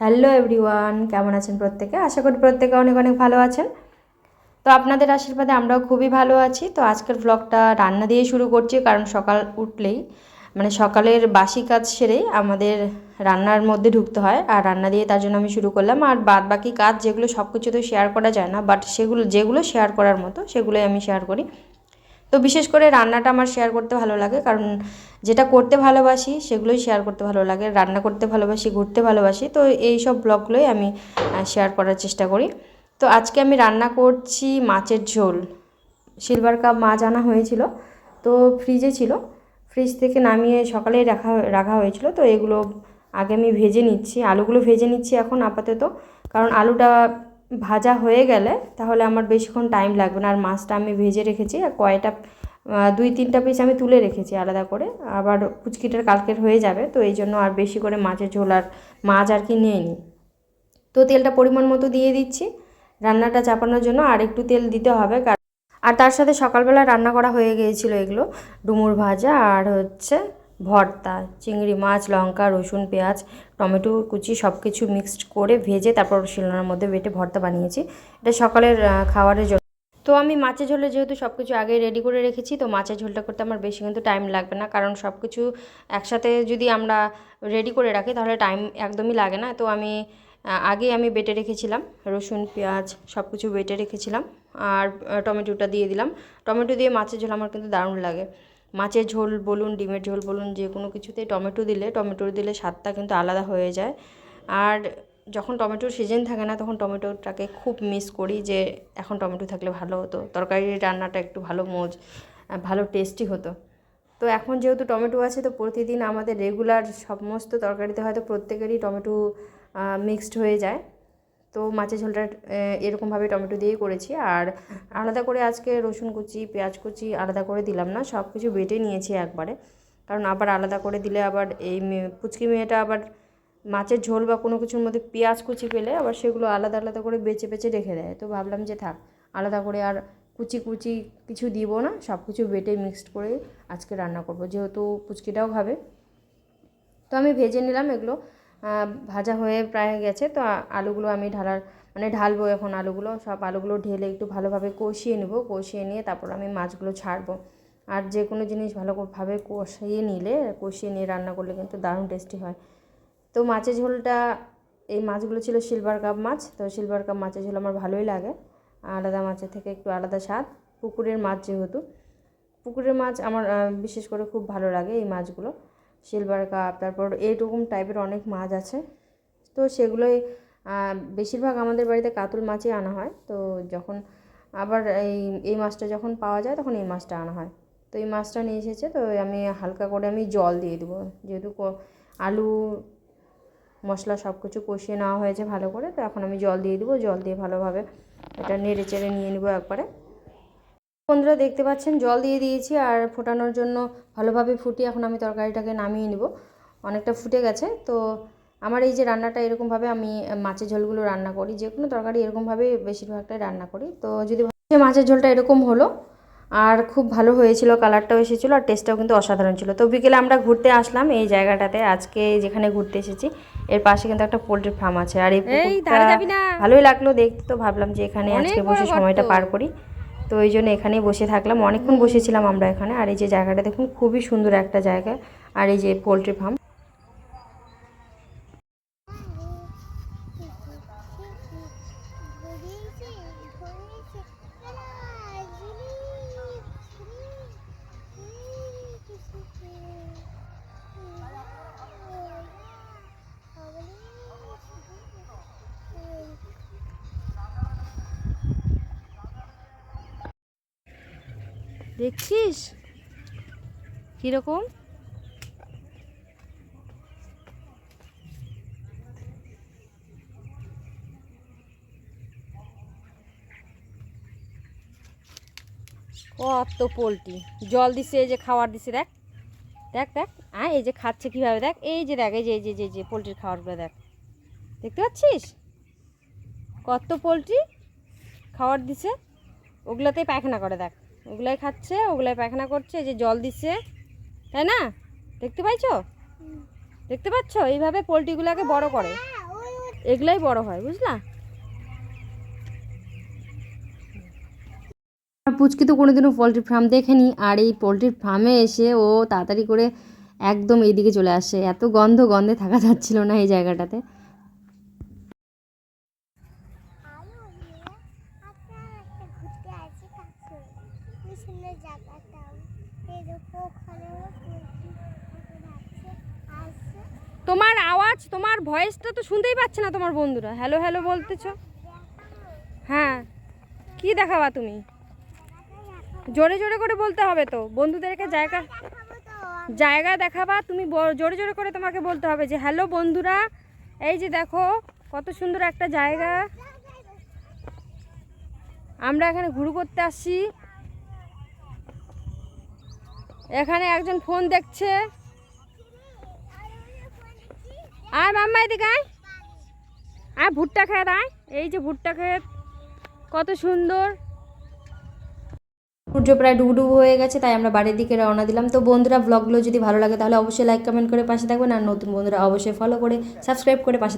Hello everyone, কেমন আছেন প্রত্যেকে? আশা করি প্রত্যেকে অনেক অনেক ভালো আছেন। তো আপনাদের আশীর্বাদে আমরাও খুবই ভালো আছি। তো আজকের ব্লগটা রান্না দিয়ে শুরু করছি, কারণ সকাল উঠলেই সকালের বাসি কাজ সেরেই আমাদের রান্নার মধ্যে ঢুকতে হয়। আর রান্না দিয়ে তার জন্য আমি শুরু করলাম। আর বাদ বাকি কাজ যেগুলো সব কিছু তো শেয়ার করা যায় না, বাট যেগুলো শেয়ার করার মতো সেগুলোই আমি শেয়ার করি। তো বিশেষ করে রান্নাটা আমার শেয়ার করতে ভালো লাগে, কারণ যেটা করতে ভালোবাসি সেগুলোই শেয়ার করতে ভালো লাগে। রান্না করতে ভালোবাসি, ঘুরতে ভালোবাসি, তো এই সব ব্লগগুলোই আমি শেয়ার করার চেষ্টা করি। তো আজকে আমি রান্না করছি মাছের ঝোল। সিলভার কাপ মাছ আনা হয়েছিল, তো ফ্রিজে ছিল, ফ্রিজ থেকে নামিয়ে সকালে রাখা রাখা হয়েছিল। তো এগুলো আগে আমি ভেজে নিচ্ছি, আলুগুলো ভেজে নিচ্ছি এখন আপাতত, কারণ আলুটা ভাজা হয়ে গেলে তাহলে আমার বেশিক্ষণ টাইম লাগবে না। আর মাছটা আমি ভেজে রেখেছি, আর কয়টা 2-3টা পিস আমি তুলে রেখেছি আলাদা করে, আবার পুচকিটার কালকের হয়ে যাবে, তো এই জন্য আর বেশি করে মাছের ঝোল আর মাছ আর কি নিয়ে নিই। তো তেলটা পরিমাণ মতো দিয়ে দিচ্ছি রান্নাটা চাপানোর জন্য, আর একটু তেল দিতে হবে। আর তার সাথে সকালবেলা রান্না করা হয়ে গিয়েছিলো এগুলো, ডুমুর ভাজা আর হচ্ছে ভর্তা, চিংড়ি মাছ, লঙ্কা, রসুন, পেঁয়াজ, টমেটো কুচি সব কিছু মিক্সড করে ভেজে তারপর শিলনোড়ার মধ্যে বেটে ভর্তা বানিয়েছি। এটা সকালের খাবারের জন্য। তো আমি মাছের ঝোলে যেহেতু সব কিছু আগে রেডি করে রেখেছি, তো মাছের ঝোলটা করতে আমার বেশি কিন্তু টাইম লাগবে না, কারণ সব কিছু একসাথে যদি আমরা রেডি করে রাখি তাহলে টাইম একদমই লাগে না। তো আগেই আমি বেটে রেখেছিলাম, রসুন পেঁয়াজ সব কিছু বেটে রেখেছিলাম, আর টমেটোটা দিয়ে দিলাম। টমেটো দিয়ে মাছের ঝোল আমার কিন্তু দারুণ লাগে। মাছের ঝোল বলুন, ডিমের ঝোল বলুন, যে কোনো কিছুতেই টমেটো দিলে স্বাদটা কিন্তু আলাদা হয়ে যায়। আর যখন টমেটোর সিজন থাকে না, তখন টমেটোটাকে খুব মিস করি, যে এখন টমেটো থাকলে ভালো হতো, তরকারি রান্নাটা একটু ভালো টেস্টি হতো। তো এখন যেহেতু টমেটো আছে, তো প্রতিদিন আমাদের রেগুলার সমস্ত তরকারিতে হয়তো প্রত্যেকেরই টমেটো মিক্সড হয়ে যায়। তো মাছের ঝোলটা এরকমভাবে টমেটো দিয়েই করেছি। আর আলাদা করে আজকে রসুন কুচি, পেঁয়াজ কুচি আলাদা করে দিলাম না, সব কিছু বেটে নিয়েছি একবারে, কারণ আবার আলাদা করে দিলে আবার এই পুচকি মেয়েটা আবার মাছের ঝোল বা কোনো কিছুর মধ্যে পেঁয়াজ কুচি পেলে আবার সেগুলো আলাদা আলাদা করে বেছে বেছে রেখে দেয়। তো ভাবলাম যে থাক, আলাদা করে আর কুচি কুচি কিছু দিব না, সব কিছু বেটে মিক্সড করে আজকে রান্না করব, যেহেতু পুচকিটাও খাবে। তো আমি ভেজে নিলাম এগুলো, ভাজা হয়ে প্রায় গেছে। তো আলুগুলো আমি ঢালবো এখন। সব আলুগুলো ঢেলে একটু ভালোভাবে কষিয়ে নেব, কষিয়ে নিয়ে তারপর আমি মাছগুলো ছাড়বো। আর যে কোনো জিনিস ভালোভাবে কষিয়ে নিয়ে রান্না করলে কিন্তু দারুণ টেস্টি হয়। তো মাছের ঝোলটা, এই মাছগুলো ছিল সিলভার কাপ মাছ, তো সিলভার কাপ মাছের ঝোল আমার ভালোই লাগে, আলাদা মাছের থেকে একটু আলাদা স্বাদ। পুকুরের মাছ যেহেতু, পুকুরের মাছ আমার বিশেষ করে খুব ভালো লাগে এই মাছগুলো। সিলভার কাপ, তারপর এইরকম টাইপের অনেক মাছ আছে, তো সেগুলোই বেশিরভাগ আমাদের বাড়িতে কাতল মাছই আনা হয়। তো যখন আবার এই মাছটা যখন পাওয়া যায় তখন এই মাছটা আনা হয়। তো এই মাছটা নিয়ে এসেছে, তো আমি হালকা করে জল দিয়ে দেবো, যেহেতু আলু মশলা সব কিছু কষিয়ে নেওয়া হয়েছে ভালো করে। তো এখন আমি জল দিয়ে দেবো, জল দিয়ে ভালোভাবে এটা নেড়ে চেড়ে নিয়ে নেবো একবারে। বন্ধুরা দেখতে পাচ্ছেন জল দিয়ে দিয়েছি, আর ফোটানোর জন্য ভালোভাবে ফুটিয়ে এখন আমি তরকারিটাকে নামিয়ে নেব। অনেকটা ফুটে গেছে। তো আমার এই যে রান্নাটা এরকমভাবে আমি মাছের ঝোলগুলো রান্না করি, যে কোনো তরকারি এরকমভাবে বেশিরভাগটাই রান্না করি। তো যদি মাছের ঝোলটা এরকম হলো, আর খুব ভালো হয়েছিল, কালারটাও এসেছিলো, আর টেস্টটাও কিন্তু অসাধারণ ছিল। তো বিকেলে আমরা ঘুরতে আসলাম এই জায়গাটাতে, আজকে যেখানে ঘুরতে এসেছি এর পাশে কিন্তু একটা পোলট্রি ফার্ম আছে, আর এই পুকুরটা ভালোই লাগলো দেখতে। তো ভাবলাম যে এখানে আজকে বসে সময়টা পার করি, তো ওই জন্য এখানেই বসে থাকলাম, অনেকক্ষণ বসেছিলাম আমরা এখানে। আর এই যে জায়গাটা দেখুন, খুবই সুন্দর একটা জায়গা, আর এই যে পোলট্রি ফার্ম। দেখছিস কিরকম? কত পোলট্রি, জল দিছে, এই যে খাবার দিছে, দেখ দেখ দেখ, এই যে খাচ্ছে কিভাবে, দেখ এই যে দেখ, এই যে যে পোলট্রির খাবারগুলো দেখ, দেখতে পাচ্ছিস কত পোলট্রি খাবার দিছে। ওগুলোতেই পায়খানা করে, দেখ ওগুলাই খাচ্ছে, ওগুলাই পায়খানা করছে, এই যে জল দিচ্ছে, তাই না? দেখতে পাচ্ছ এইভাবে পোলট্রিগুলোকে বড় করে। এগুলাই বড় হয়, বুঝলা? পুচকি তো কোনোদিনও পোলট্রি ফার্ম দেখেনি, আর এই পোলট্রির ফার্মে এসে ও তাড়াতাড়ি করে একদম এইদিকে চলে আসে। এত গন্ধে থাকা যাচ্ছিল না এই জায়গাটাতে। তোমার আওয়াজ, তোমার ভয়েসটা তো শুনতেই পাচ্ছে না তোমার বন্ধুরা। হ্যালো হ্যালো বলতেছ। হ্যাঁ, কি দেখাবা তুমি? জোরে জোরে করে বলতে হবে তো, বন্ধুদেরকে জায়গা জায়গা দেখাবা তুমি। জোরে জোরে করে তোমাকে বলতে হবে যে হ্যালো বন্ধুরা, এই যে দেখো কত সুন্দর একটা জায়গা, আমরা এখানে ঘুরু করতে আসছি। এখানে একজন ফোন দেখছে। আয় মাম্মা এদিকে আয়, আয় ভুট্টা খেত আয়। এই যে ভুট্টা খেত, কত সুন্দর। সূর্য প্রায় ডুবডুবু হয়ে গেছে, তাই আমরা বাড়ির দিকে রওনা দিলাম। তো বন্ধুরা, ব্লগগুলো যদি ভালো লাগে তাহলে অবশ্যই লাইক কমেন্ট করে পাশে থাকবেন, আর নতুন বন্ধুরা অবশ্যই ফলো করে সাবস্ক্রাইব করে পাশে